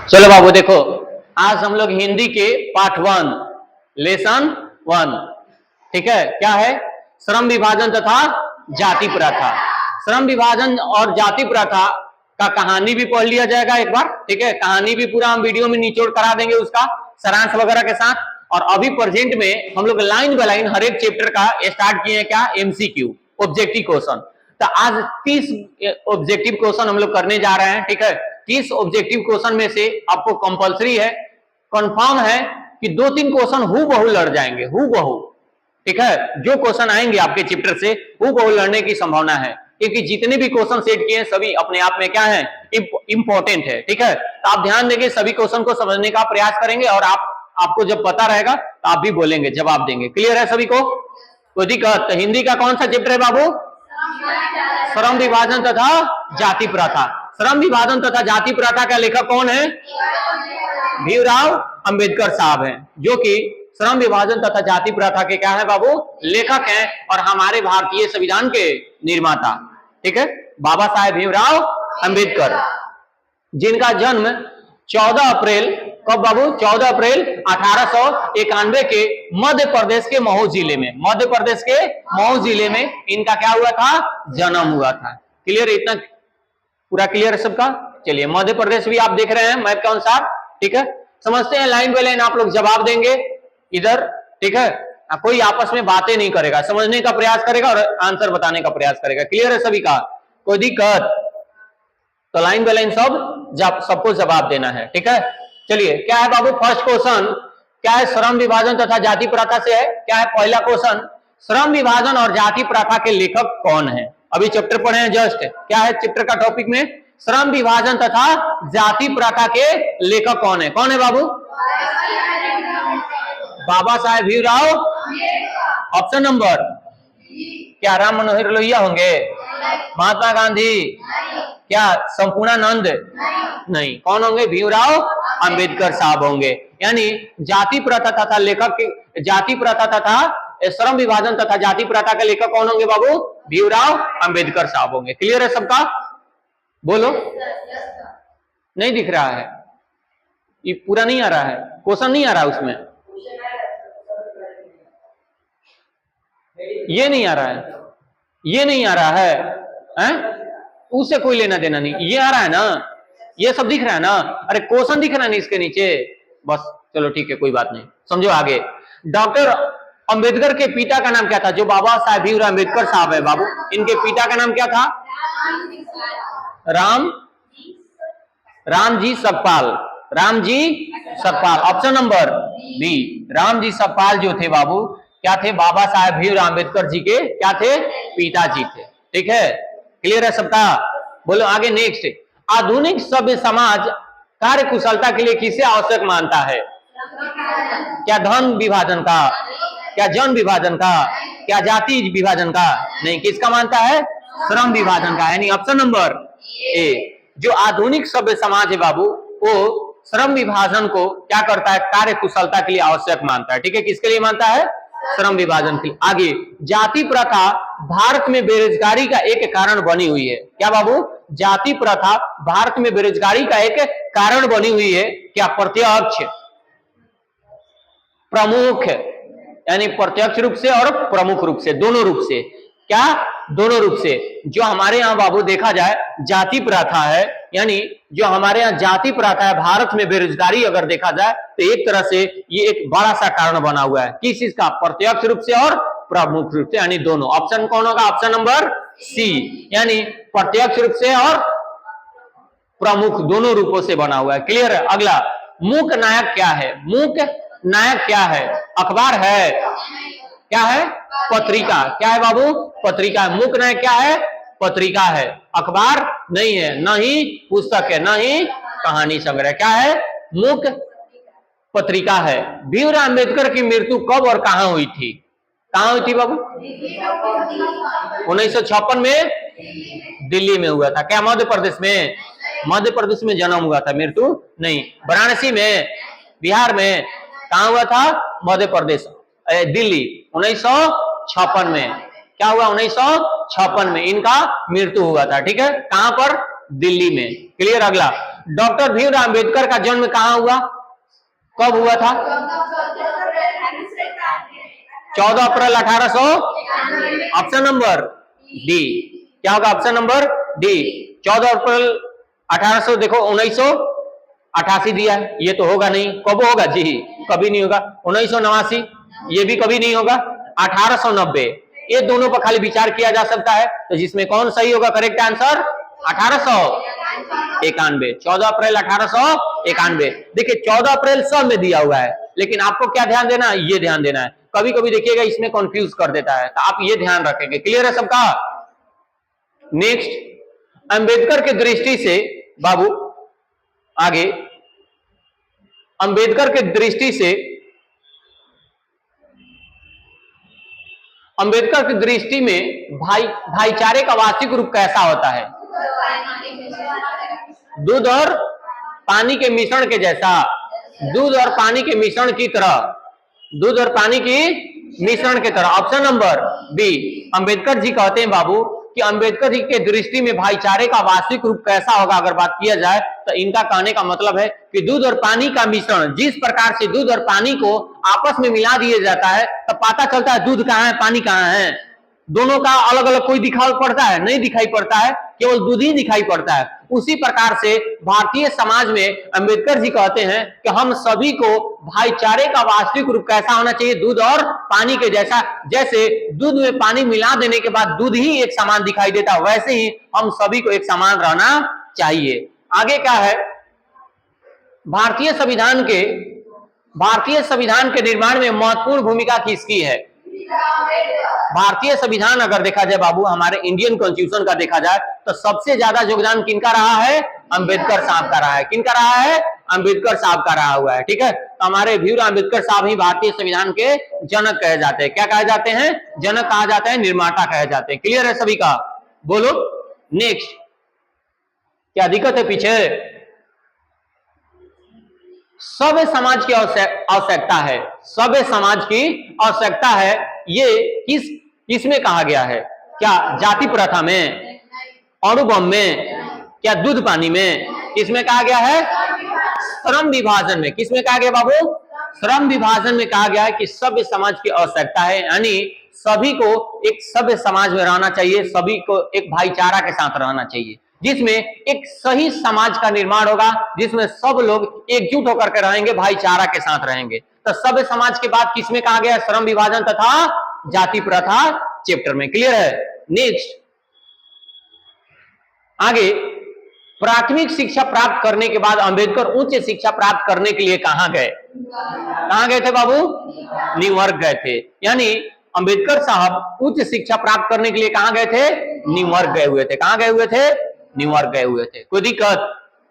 चलो बाबू देखो, आज हम लोग हिंदी के पार्ट 1 लेसन 1, ठीक है, क्या है? श्रम विभाजन तथा जाति प्रथा। श्रम विभाजन और जाति प्रथा का कहानी भी पढ़ लिया जाएगा एक बार, ठीक है। कहानी भी पूरा हम वीडियो में निचोड़ करा देंगे, उसका सारांश वगैरह के साथ। और अभी प्रेजेंट में हम लोग लाइन बाय लाइन हर एक चैप्टर का स्टार्ट किए हैं, क्या? MCQ, objective question. तो आज 30 ऑब्जेक्टिव क्वेश्चन हम लोग करने जा रहे हैं, ठीक है। 30 ऑब्जेक्टिव क्वेश्चन में से आपको कंपलसरी है, कंफर्म है कि 2-3 क्वेश्चन हूबहू लड़ जाएंगे, हूबहू, ठीक है। जो क्वेश्चन आएंगे आपके चैप्टर से हूबहू लड़ने की संभावना है, क्योंकि जितने भी क्वेश्चन सेट किए हैं सभी अपने आप में क्या है? इंपॉर्टेंट है, ठीक है। तो आप ध्यान देंगे, सभी क्वेश्चन को समझने का प्रयास करेंगे, और आपको जब पता रहेगा तो आप भी बोलेंगे, जवाब देंगे। क्लियर है सभी को? कोई दिक्कत? तो हिंदी का कौन सा चैप्टर है बाबू? श्रम विभाजन तथा जाति प्रथा। श्रम विभाजन तथा जाति प्रथा का लेखक कौन है? भीमराव अंबेडकर साहब हैं, जो कि श्रम विभाजन तथा जाति प्रथा के क्या है बाबू? लेखक हैं, और हमारे भारतीय संविधान के निर्माता, ठीक है, बाबा साहेब भीमराव अंबेडकर, जिनका जन्म 14 अप्रैल, कब बाबू? 14 अप्रैल 1891 के मध्य प्रदेश के महू जिले में, मध्य प्रदेश के महू जिले में इनका क्या हुआ था? जन्म हुआ था। क्लियर? इतना पूरा क्लियर है सबका? चलिए, मध्य प्रदेश भी आप देख रहे हैं मैप के अनुसार, ठीक है। समझते हैं, लाइन बाय लाइन आप लोग जवाब देंगे इधर, ठीक है। कोई आपस में बातें नहीं करेगा, समझने का प्रयास करेगा और आंसर बताने का प्रयास करेगा। क्लियर है सभी का? कोई दिक्कत? तो लाइन बाय लाइन सबको जवाब देना है, ठीक है। चलिए, क्या है बाबू फर्स्ट क्वेश्चन? क्या है? श्रम विभाजन तथा जाति प्रथा से है। क्या है पहला क्वेश्चन? श्रम विभाजन और जाति प्रथा के लेखक कौन है? अभी चैप्टर पढ़े हैं जस्ट, क्या है चैप्टर का टॉपिक में? श्रम विभाजन तथा जाति प्रथा के लेखक कौन है? कौन है बाबू? बाबा साहेब भीमराव। Option number? क्या राम मनोहर लोहिया होंगे? महात्मा गांधी? क्या संपूर्णानंद? नहीं। कौन होंगे? भीमराव अंबेडकर साहब होंगे। यानी जाति प्रथा तथा लेखक के, जाति प्रथा तथा श्रम विभाजन तथा जाति प्रथा के लेखक कौन होंगे बाबू? भीमराव अंबेडकर साहब होंगे। क्लियर है सबका? बोलो। नहीं दिख रहा है, ये पूरा नहीं आ रहा है, क्वेश्चन नहीं आ रहा है उसमें, ये नहीं आ रहा है, ये नहीं आ रहा है, उससे कोई लेना देना नहीं, ये आ रहा है ना, ये सब दिख रहा है ना। अरे क्वेश्चन दिख रहा है ना इसके नीचे, बस चलो ठीक है, कोई बात नहीं, समझो आगे। डॉक्टर अंबेडकर के पिता का नाम क्या था? जो बाबा साहेब भीमराव अंबेडकर साहब है बाबू, इनके पिता का नाम क्या था? Ramji Sakpal. Ramji Sakpal. Option number B, Ramji Sakpal जो थे बाबू, क्या थे? बाबा साहेब भीमराव अंबेडकर जी के क्या थे? पिताजी थे, ठीक है। क्लियर है सबका? बोलो आगे नेक्स्ट। आधुनिक सभ्य समाज कार्य कुशलता के लिए किसे आवश्यक मानता है? क्या धन विभाजन का? क्या जन विभाजन का? क्या जाति विभाजन का? नहीं, किसका मानता है? श्रम विभाजन का, यानी ऑप्शन नंबर ए। जो आधुनिक सभ्य समाज है बाबू, वो श्रम विभाजन को क्या करता है? कार्य कुशलता के लिए आवश्यक मानता है, ठीक है। किसके लिए मानता है? श्रम विभाजन के लिए। आगे, जाति प्रथा भारत में बेरोजगारी का एक कारण बनी हुई है। क्या बाबू? जाति प्रथा भारत में बेरोजगारी का एक कारण बनी हुई है। क्या? प्रत्यक्ष, प्रमुख, यानी प्रत्यक्ष रूप से और प्रमुख रूप से, दोनों रूप से। क्या? दोनों रूप से। जो हमारे यहाँ बाबू देखा जाए जाति प्रथा है, यानी जो हमारे यहाँ जाति प्रथा है, भारत में बेरोजगारी अगर देखा जाए तो एक तरह से ये एक बड़ा सा कारण बना हुआ है। किस चीज का? प्रत्यक्ष रूप से और प्रमुख रूप से, यानी दोनों। ऑप्शन कौन होगा? ऑप्शन नंबर सी, यानी प्रत्यक्ष रूप से और प्रमुख दोनों रूपों से बना हुआ है। क्लियर है? अगला, मूक नायक क्या है? मूक नायक क्या है? अखबार है? क्या है? पत्रिका। क्या है बाबू? पत्रिका है। मूक नायक क्या है? पत्रिका है। अखबार नहीं है, न ही पुस्तक है, न ही कहानी संग्रह। क्या है? मूक पत्रिका है। भीमराव अंबेडकर की मृत्यु कब और कहां हुई थी? कहां हुई थी बाबू? 1956 में दिल्ली में हुआ था। क्या मध्य प्रदेश में? मध्य प्रदेश में जन्म हुआ था, मृत्यु नहीं। वाराणसी में, बिहार में, कहां हुआ था? मध्य प्रदेश, दिल्ली, 1956 में। क्या हुआ 1956 में इनका मृत्यु हुआ था। ठीक है, कहां पर? दिल्ली में। क्लियर। अगला, डॉक्टर भीमराव अंबेडकर का जन्म कहां हुआ, कब हुआ था? 14 अप्रैल 1800। Option number D. क्या होगा? ऑप्शन नंबर डी, 14 अप्रैल 1800। देखो 1988 दिया है, ये तो होगा नहीं। कब होगा जी? कभी नहीं होगा। 1989, ये भी कभी नहीं होगा। 1890, ये दोनों पर खाली विचार किया जा सकता है। तो जिसमें कौन सही होगा? Correct answer 1891। 14 अप्रैल 1891। देखिए 14 अप्रैल सब में दिया हुआ है, लेकिन आपको क्या ध्यान देना है? ये ध्यान देना है। कभी कभी देखिएगा इसमें कंफ्यूज कर देता है, तो आप ये ध्यान रखेंगे। क्लियर है सबका? नेक्स्ट, अंबेडकर की दृष्टि से बाबू आगे, अंबेडकर की दृष्टि से, अंबेडकर की दृष्टि में भाईचारे का वास्तविक रूप कैसा होता है? दूध और पानी के मिश्रण के जैसा, दूध और पानी के मिश्रण की तरह, दूध और पानी की मिश्रण की तरह। Option number B. Ambedkar ji कहते हैं बाबू कि अंबेडकर जी के दृष्टि में भाईचारे का वास्तविक रूप कैसा होगा अगर बात किया जाए, तो इनका कहने का मतलब है कि दूध और पानी का मिश्रण, जिस प्रकार से दूध और पानी को आपस में मिला दिया जाता है, तो पता चलता है दूध कहाँ है, पानी कहाँ है। दोनों का अलग अलग कोई दिखाई पड़ता है? नहीं दिखाई पड़ता है, केवल दूध ही दिखाई पड़ता है। उसी प्रकार से भारतीय समाज में अंबेडकर जी कहते हैं कि हम सभी को भाईचारे का वास्तविक रूप कैसा होना चाहिए? दूध और पानी के जैसा। जैसे दूध में पानी मिला देने के बाद दूध ही एक समान दिखाई देता, वैसे ही हम सभी को एक समान रहना चाहिए। आगे क्या है? भारतीय संविधान के निर्माण में महत्वपूर्ण भूमिका किसकी है? भारतीय संविधान अगर देखा जाए बाबू, हमारे इंडियन कॉन्स्टिट्यूशन का देखा जाए, तो सबसे ज्यादा योगदान किनका रहा है? अंबेडकर साहब का रहा है। किनका रहा है? अंबेडकर साहब का रहा हुआ है। ठीक है, तो हमारे भीमराव अंबेडकर साहब ही भारतीय संविधान के जनक कहे जाते हैं। क्या कहे जाते हैं? जनक कहा जाता है, निर्माता कहे जाते हैं। क्लियर है सभी का? बोलो नेक्स्ट। क्या दिक्कत है पीछे? सभ्य समाज की आवश्यकता है, सभ्य समाज की आवश्यकता है, ये किसमें कहा गया है? क्या जाति प्रथा में, अणुबम में, क्या दूध पानी में? किसमें कहा गया है? श्रम विभाजन में। किसमें कहा गया बाबू? श्रम विभाजन में कहा गया है कि सभ्य समाज की आवश्यकता है, यानी सभी को एक सभ्य समाज में रहना चाहिए, सभी को एक भाईचारा के साथ रहना चाहिए, जिसमें एक सही समाज का निर्माण होगा, जिसमें सब लोग एकजुट होकर के रहेंगे, भाईचारा के साथ रहेंगे। तो सभ्य समाज के बाद किसमें कहा गया? श्रम विभाजन तथा जाति प्रथा चैप्टर में। क्लियर है? नेक्स्ट, आगे, प्राथमिक शिक्षा प्राप्त करने के बाद अंबेडकर उच्च शिक्षा प्राप्त करने के लिए कहां गए? कहां गए थे बाबू? न्यूयॉर्क गए थे। यानी अंबेडकर साहब उच्च शिक्षा प्राप्त करने के लिए कहां गए थे? न्यूयॉर्क गए हुए थे। कहां गए हुए थे? न्यूयॉर्क गए हुए थे। कोई दिक्कत?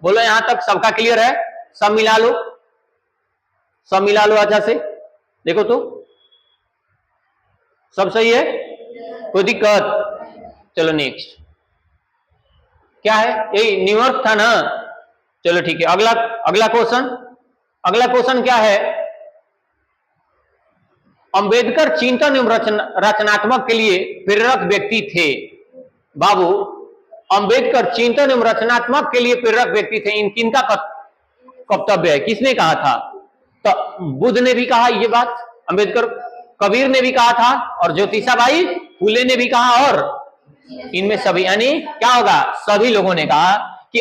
बोलो यहां तक सबका क्लियर है? सब मिला लो, सब मिला लो अच्छा से, देखो तो सब सही है? कोई दिक्कत? चलो नेक्स्ट, क्या है? यही न्यूयॉर्क था ना? चलो ठीक है, अगला क्वेश्चन। अगला क्वेश्चन क्या है? अंबेडकर चिंतन एवं रचनात्मक के लिए प्रेरक व्यक्ति थे। बाबू, अंबेडकर चिंतन एवं रचनात्मक के लिए प्रेरक व्यक्ति थे, इन किनका कर्तव्य है? किसने कहा था? तो बुद्ध ने भी कहा ये बात, अंबेडकर, कबीर ने भी कहा था, और ज्योतिषाबाई फुले ने भी कहा, और इनमें सभी, यानी क्या होगा? सभी लोगों ने कहा कि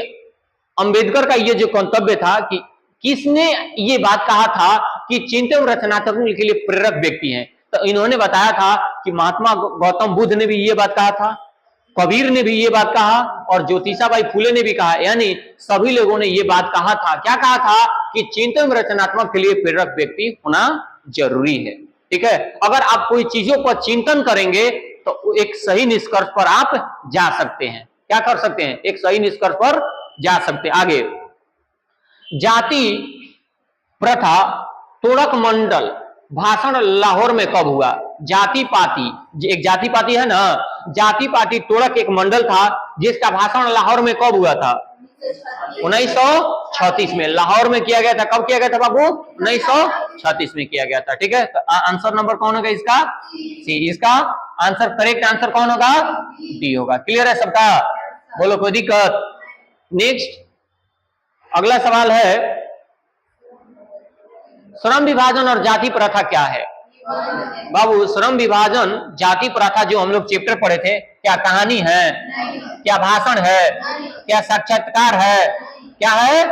अंबेडकर का ये जो कर्तव्य था कि किसने ये बात कहा था कि चिंतन रचनात्मक के लिए प्रेरक व्यक्ति हैं, तो इन्होंने बताया था कि महात्मा गौतम बुद्ध ने भी ये बात कहा था, कबीर ने भी ये बात कहा, और ज्योतिषाबाई फुले ने भी कहा, यानी सभी लोगों ने ये बात कहा था। क्या कहा था? कि चिंतन रचनात्मक के लिए प्रेरक व्यक्ति होना जरूरी है। ठीक है, अगर आप कोई चीजों पर चिंतन करेंगे तो एक सही निष्कर्ष पर आप जा सकते हैं। क्या कर सकते हैं? एक सही निष्कर्ष पर जा सकते हैं। आगे, जाति प्रथा तोड़क मंडल भाषण लाहौर में कब हुआ? जाति पाति, एक जाति पाति है ना, जाति पाति तोड़क एक मंडल था जिसका भाषण लाहौर में कब हुआ था? 1936 में लाहौर में किया गया था। कब किया गया था बाबू? 1936 में किया गया था। ठीक है, तो आंसर नंबर कौन होगा इसका? सी। इसका आंसर, करेक्ट आंसर कौन होगा? डी होगा। क्लियर है सबका? बोलो कोई दिक्कत? नेक्स्ट अगला सवाल है, श्रम विभाजन और जाति प्रथा क्या है? बाबू श्रम विभाजन जाति प्रथा जो हम लोग चैप्टर पढ़े थे, क्या कहानी है? क्या भाषण है? क्या साक्षात्कार है? क्या है?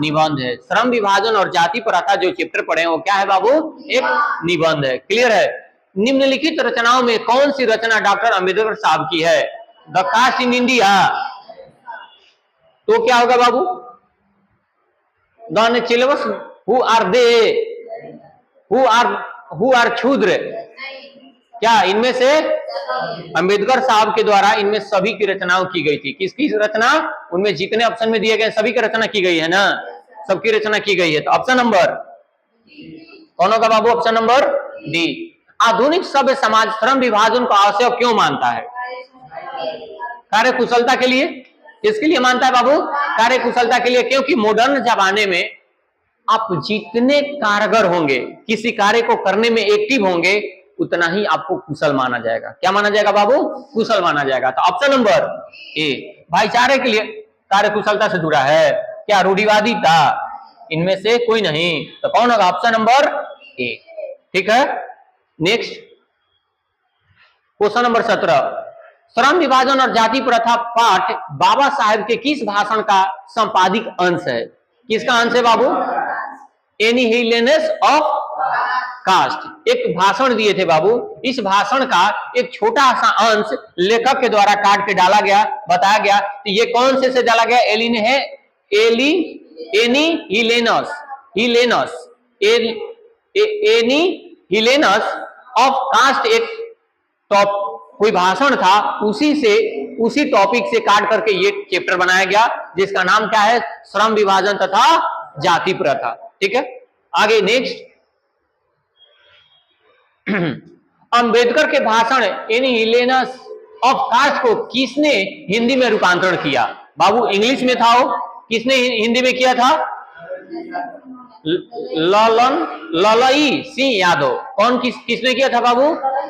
निबंध है। श्रम विभाजन और जाति प्रथा जो चैप्टर पढ़े वो क्या है बाबू? एक निबंध है। क्लियर है? निम्नलिखित रचनाओं में कौन सी रचना डॉक्टर अंबेडकर साहब की है? द कास्ट इन इंडिया, तो क्या होगा बाबू? द चिलवस, who are they, who are क्षूद्र, क्या इनमें से? अंबेडकर साहब के द्वारा इनमें सभी की रचनाओं की गई थी। किसकी रचना? उनमें जितने ऑप्शन में दिए गए सभी की रचना की गई है ना, सबकी रचना की गई है। तो ऑप्शन नंबर कौन होगा बाबू? Option number D. आधुनिक सभ्य समाज श्रम विभाजन को आवश्यक क्यों मानता है? कार्य कुशलता के लिए। किसके लिए मानता है बाबू? कार्य कुशलता के लिए। क्योंकि मॉडर्न जमाने में आप जितने कारगर होंगे, किसी कार्य को करने में एक्टिव होंगे, उतना ही आपको कुशल माना जाएगा। क्या माना जाएगा बाबू? कुशल माना जाएगा। तो ऑप्शन नंबर ए, भाईचारे के लिए कार्य कुशलता से जुड़ा है। क्या रूढ़िवादी था? इनमें से कोई नहीं। तो कौन होगा? ऑप्शन नंबर ए। ठीक है, नेक्स्ट क्वेश्चन नंबर 17, श्रम विभाजन और जाति प्रथा पाठ बाबा साहेब के किस भाषण का संपादित अंश है? किसका अंश है बाबू? एनिहिलेनेस ऑफ कास्ट, एक भाषण दिए थे बाबू। इस भाषण का एक छोटा सा अंश लेखक के द्वारा काट के डाला गया, बताया गया। तो ये कौन से डाला गया? एनिहिलेनस ऑफ कास्ट, एक कोई भाषण था, उसी टॉपिक से काट करके ये चैप्टर बनाया गया, जिसका नाम क्या है? श्रम विभाजन तथा जाति प्रथा। ठीक है, आगे नेक्स्ट, अंबेडकर के भाषण एनिहिलेनस ऑफ कास्ट को किसने हिंदी में रूपांतरण किया? बाबू इंग्लिश में था वो, किसने हिंदी में किया था? ललई सिंह यादव। कौन किसने किया था बाबू?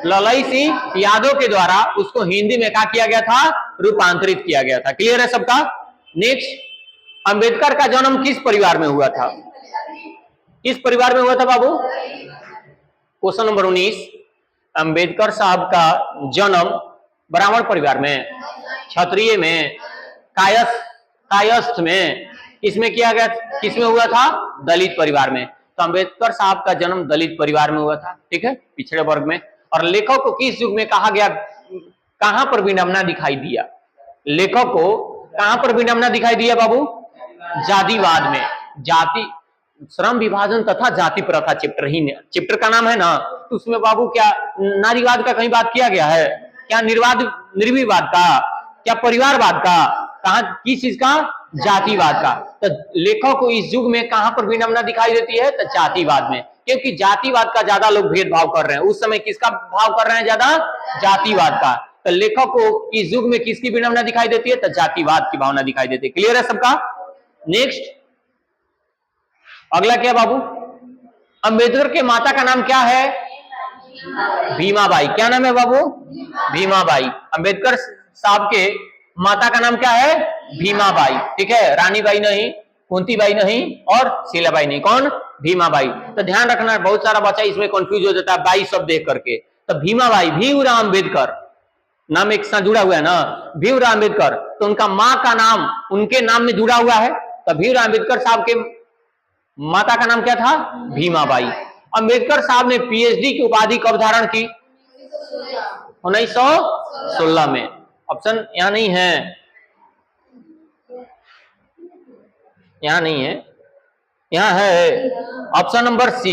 ललई सिंह यादव के द्वारा उसको हिंदी में क्या किया गया था? रूपांतरित किया गया था। क्लियर है सबका? नेक्स्ट, अंबेडकर का जन्म किस परिवार में हुआ था? किस परिवार में हुआ था बाबू? क्वेश्चन नंबर 19, अंबेडकर साहब का जन्म ब्राह्मण परिवार में, क्षत्रिय में, कायस्थ में, इसमें किया गया? किसमें हुआ था? दलित परिवार में। तो अंबेडकर साहब का जन्म दलित परिवार में हुआ था। ठीक है, पिछड़े वर्ग में। और लेखक को किस युग में कहा गया, कहां पर विडंबना दिखाई दिया? लेखक को कहां पर विडंबना दिखाई दिया बाबू? जातिवाद में। जाति, श्रम विभाजन तथा जाति प्रथा चैप्टर का नाम है ना, तो उसमें बाबू क्या नारीवाद का कहीं बात किया गया है? क्या निर्विवाद का? क्या परिवारवाद का? कहा किस चीज का? जातिवाद का। तो लेखक को इस युग में कहां पर विडंबना दिखाई देती है? तो जातिवाद में, क्योंकि जातिवाद का ज्यादा लोग भेदभाव कर रहे हैं। उस समय किसका भाव कर रहे हैं ज्यादा? जातिवाद का। तो लेखक को इस युग में किसकी विडंबना दिखाई देती है? तो जातिवाद की भावना दिखाई देती है। क्लियर है सबका? नेक्स्ट अगला क्या बाबू? अंबेडकर के माता का नाम क्या है? भीमाबाई। क्या नाम है बाबू? भीमाबाई। अंबेडकर साहब के माता का नाम क्या है? भीमाबाई। ठीक है, रानीबाई नहीं, कुंतीबाई नहीं और शीलाबाई नहीं। कौन? भीमाबाई। तो ध्यान रखना, बहुत सारा बच्चा इसमें कंफ्यूज हो जाता है बाई शब्द देख करके। तो भीमाबाई, भीमराव अंबेडकर नाम एक साथ जुड़ा हुआ है ना, भीमराव अंबेडकर, तो उनका माँ का नाम उनके नाम में जुड़ा हुआ है। तो भीमराव अंबेडकर साहब के माता का नाम क्या था? भीमाबाई। अंबेडकर साहब ने पीएचडी की उपाधि कब धारण की? 1916 में। ऑप्शन यहां नहीं है, यहां नहीं है, यहां है ऑप्शन नंबर सी।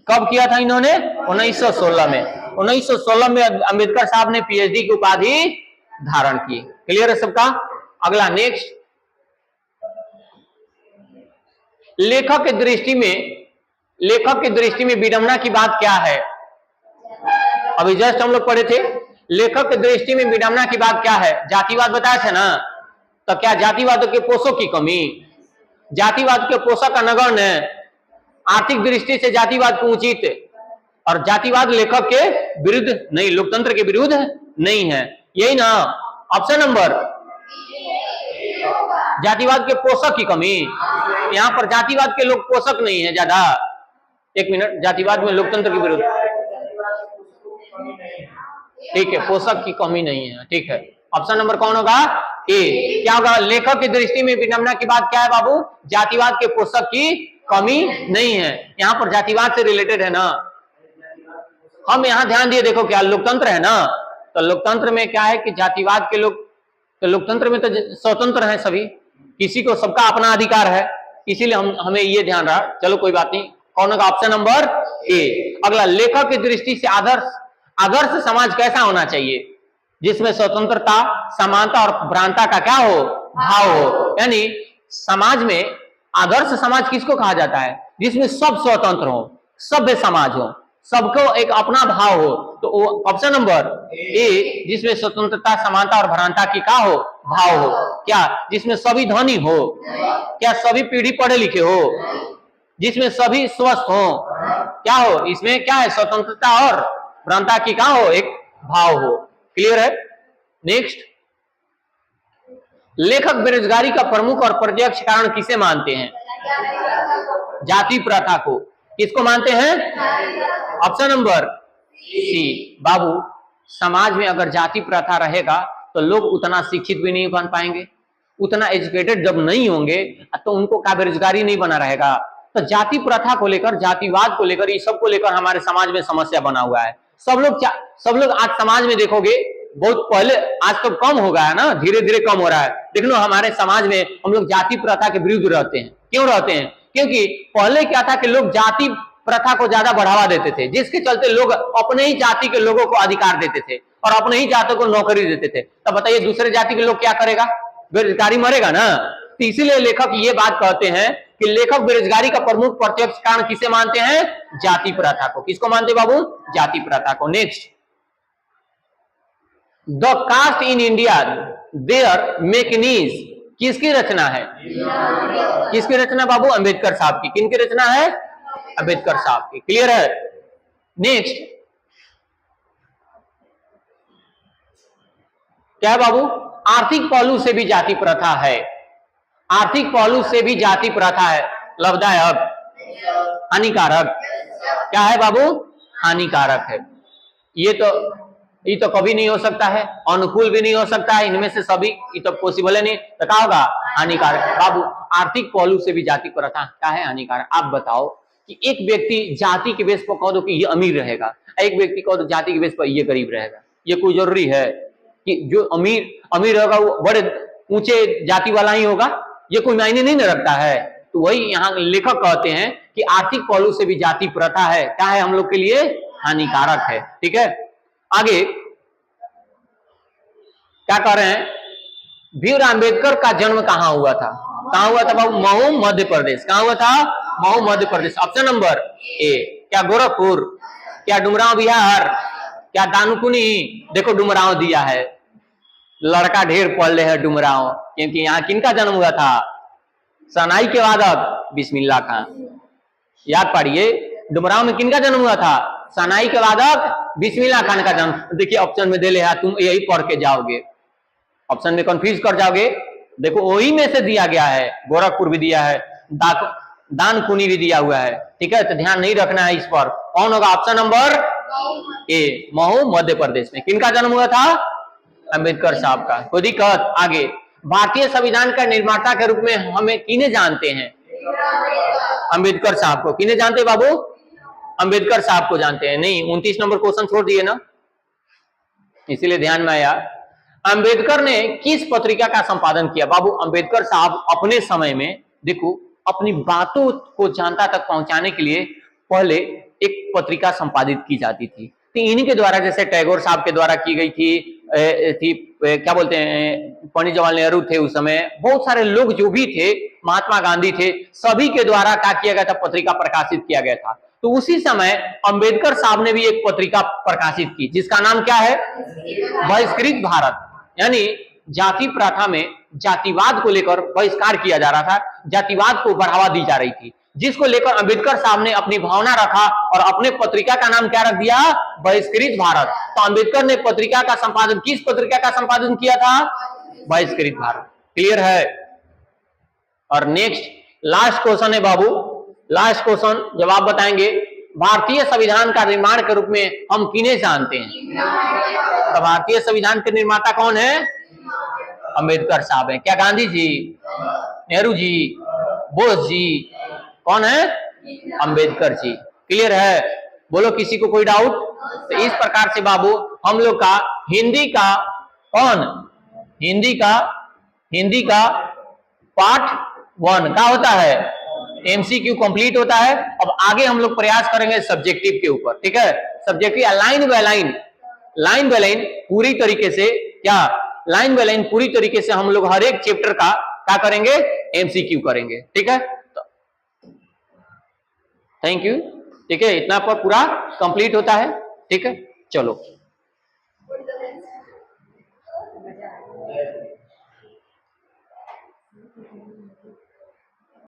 कब किया था इन्होंने? 1916 में। 1916 में अंबेडकर साहब ने पीएचडी की उपाधि धारण की। क्लियर है सबका? अगला नेक्स्ट, लेखक की दृष्टि में विडंबना की बात क्या है? अभी जस्ट हम लोग पढ़े थे, लेखक की दृष्टि में विडंबना की बात क्या है? जातिवाद बताया था ना। तो क्या जातिवाद के पोषक की कमी? जातिवाद के पोषक का नगण्य आर्थिक दृष्टि से जातिवाद को उचित, और जातिवाद लेखक के विरुद्ध नहीं, लोकतंत्र के विरुद्ध नहीं है, यही ना ऑप्शन नंबर। जातिवाद के पोषक की कमी, यहाँ पर जातिवाद के लोग पोषक नहीं है ज्यादा। एक मिनट, जातिवाद में लोकतंत्र के विरुद्ध, ठीक है, पोषक की कमी नहीं है, ठीक है। ऑप्शन नंबर कौन होगा? ए। क्या होगा? लेखक की दृष्टि में विडंबना की बात क्या है बाबू? जातिवाद के पोषक की कमी नहीं है। यहाँ पर जातिवाद से रिलेटेड है ना, हम यहाँ ध्यान दिए, देखो क्या लोकतंत्र है ना, तो लोकतंत्र में क्या है कि जातिवाद के लोग, तो लोकतंत्र में तो स्वतंत्र है सभी, किसी को सबका अपना अधिकार है, इसीलिए हमें ये ध्यान रहा। चलो कोई बात नहीं, कौन होगा? ऑप्शन नंबर ए। अगला, लेखक की दृष्टि से आदर्श समाज कैसा होना चाहिए? जिसमें स्वतंत्रता, समानता और भ्रांता का क्या हो? भाव हो। यानी समाज में आदर्श समाज किसको कहा जाता है? जिसमें सब स्वतंत्र हो, सभ्य समाज हो, सबको एक अपना भाव हो, तो ऑप्शन नंबर ए, जिसमें स्वतंत्रता, समानता और भ्रांता की क्या हो? भाव हो। क्या? जिसमें सभी धनी हो, क्या सभी पीढ़ी पढ़े लिखे हो, जिसमें सभी स्वस्थ हो, क्या हो? इसमें क्या है? स्वतंत्रता और भ्रांता की क्या हो? एक भाव हो। क्लियर है? नेक्स्ट, लेखक बेरोजगारी का प्रमुख और प्रत्यक्ष कारण किसे मानते हैं? जाति प्रथा को। किसको मानते हैं? Option number C. बाबू, समाज में अगर जाति प्रथा रहेगा तो लोग उतना शिक्षित भी नहीं बन पाएंगे, उतना एजुकेटेड जब नहीं होंगे तो उनको क्या बेरोजगारी नहीं बना रहेगा। तो जाति प्रथा को लेकर, जातिवाद को लेकर, इस सब को लेकर हमारे समाज में समस्या बना हुआ है। सब लोग आज समाज में देखोगे, बहुत पहले, आज तो कम हो गया है ना, धीरे धीरे कम हो रहा है। देख लो हमारे समाज में हम लोग जाति प्रथा के विरुद्ध रहते हैं। क्यों रहते हैं? क्योंकि पहले क्या था कि लोग जाति प्रथा को ज्यादा बढ़ावा देते थे, जिसके चलते लोग अपने ही जाति के लोगों को अधिकार देते थे और अपने ही जाति को नौकरी देते थे। तब बताइए दूसरे जाति के लोग क्या करेगा? बेरोजगारी मरेगा ना। तो इसीलिए लेखक ये बात कहते हैं कि लेखक बेरोजगारी का प्रमुख प्रत्यक्ष कारण किसे मानते हैं? जाति प्रथा को। किसको मानते बाबू? जाति प्रथा को। Next, the caste in India their mechanism किसकी रचना है? किसकी रचना बाबू? अंबेडकर साहब की। किनकी रचना है? अंबेडकर साहब की। क्लियर है? नेक्स्ट, क्या है बाबू? आर्थिक पहलू से भी जाति प्रथा है। आर्थिक पहलू से भी जाति प्रथा है। लाभदायक, हानिकारक? क्या है बाबू? हानिकारक है। ये तो कभी नहीं हो सकता है, अनुकूल भी नहीं हो सकता है, इनमें से सभी ये तो पॉसिबल है नहीं। तो क्या होगा? हानिकारक। बाबू, आर्थिक पहलू से भी जाति प्रथा क्या है? हानिकारक। आप बताओ कि एक व्यक्ति जाति के बेस पर कह दो कि ये अमीर रहेगा, एक व्यक्ति कह दो जाति के बेस पर ये गरीब रहेगा, ये कोई जरूरी है कि जो अमीर होगा वो बड़े ऊंचे जाति वाला ही होगा? ये कोई मायने नहीं रखता है। तो वही यहाँ लेखक कहते हैं कि आर्थिक पहलू से भी जाति प्रथा है, क्या है? हम लोग के लिए हानिकारक है। ठीक है, आगे क्या कह रहे हैं? भीमराव अंबेडकर का जन्म कहाँ हुआ था? कहाँ हुआ था बाबू? मऊ, मध्य प्रदेश। कहाँ हुआ था? Mhow, Madhya Pradesh. Option number A. क्या गोरखपुर? क्या डुमरांव बिहार? क्या दानुकुनी? देखो डुमरांव दिया है, लड़का ढेर पढ़ ले है डुमरांव, क्योंकि यहाँ किनका जन्म हुआ था? सनाई के वादक बिस्मिल्लाह खां। याद पढ़िए, डुमरांव में किनका जन्म हुआ था? सनाई के वादक बिस्मिल्लाह खान का जन्म। देखिए ऑप्शन में दे ले, तुम यही पढ़ के जाओगे, ऑप्शन में कंफ्यूज कर जाओगे। देखो वही में से दिया गया है, गोरखपुर भी दिया है, दानकुनी भी दिया हुआ है। ठीक है, तो ध्यान नहीं रखना है इस पर। कौन होगा? ऑप्शन नंबर ए, महू, मध्य प्रदेश में। किनका जन्म हुआ था? अंबेडकर साहब का। कोई दिक्कत? आगे, भारतीय संविधान का निर्माता के रूप में हमें किन्हें जानते हैं? अंबेडकर साहब को। किन्हें जानते बाबू? अंबेडकर साहब को जानते हैं। नहीं, 29 नंबर क्वेश्चन छोड़ दिए ना, इसीलिए ध्यान में आया। अंबेडकर ने किस पत्रिका का संपादन किया? बाबू, अंबेडकर साहब अपने समय में, देखो, अपनी बातों को जनता तक पहुंचाने के लिए पहले एक पत्रिका संपादित की जाती थी। तो इन्हीं के द्वारा, जैसे टैगोर साहब के द्वारा की गई थी, क्या बोलते हैं, पंडित जवाहरलाल नेहरू थे उस समय, बहुत सारे लोग जो भी थे, महात्मा गांधी थे, सभी के द्वारा क्या किया गया था? पत्रिका प्रकाशित किया गया था। तो उसी समय अंबेडकर साहब ने भी एक पत्रिका प्रकाशित की, जिसका नाम क्या है? बहिष्कृत भारत। यानी जाति प्रथा में जातिवाद को लेकर बहिष्कार किया जा रहा था, जातिवाद को बढ़ावा दी जा रही थी। जिसको लेकर अंबेडकर साहब ने अपनी भावना रखा और अपने पत्रिका का नाम क्या रख दिया, बहिष्कृत भारत। तो अंबेडकर ने पत्रिका का संपादन, किस पत्रिका का संपादन किया था, बहिष्कृत भारत। क्लियर है। और नेक्स्ट लास्ट क्वेश्चन है बाबू, लास्ट क्वेश्चन जब आप बताएंगे, भारतीय संविधान का निर्माण के रूप में हम किन्हें जानते हैं? तो भारतीय संविधान के निर्माता कौन है, अंबेडकर साहब है। क्या गांधी जी, नेहरू जी, बोस जी, कौन है, अंबेडकर जी। क्लियर है, बोलो किसी को कोई डाउट? तो इस प्रकार से बाबू हम लोग का हिंदी का कौन, हिंदी का पार्ट 1 का होता है, एमसीक्यू कंप्लीट होता है। अब आगे हम लोग प्रयास करेंगे सब्जेक्टिव के ऊपर, ठीक है। सब्जेक्टिव लाइन बाय लाइन पूरी तरीके से, क्या लाइन बाय लाइन पूरी तरीके से हम लोग हर एक चैप्टर का क्या करेंगे, एमसीक्यू करेंगे, ठीक है। थैंक यू, ठीक है। इतना पर पूरा कंप्लीट होता है, ठीक है। चलो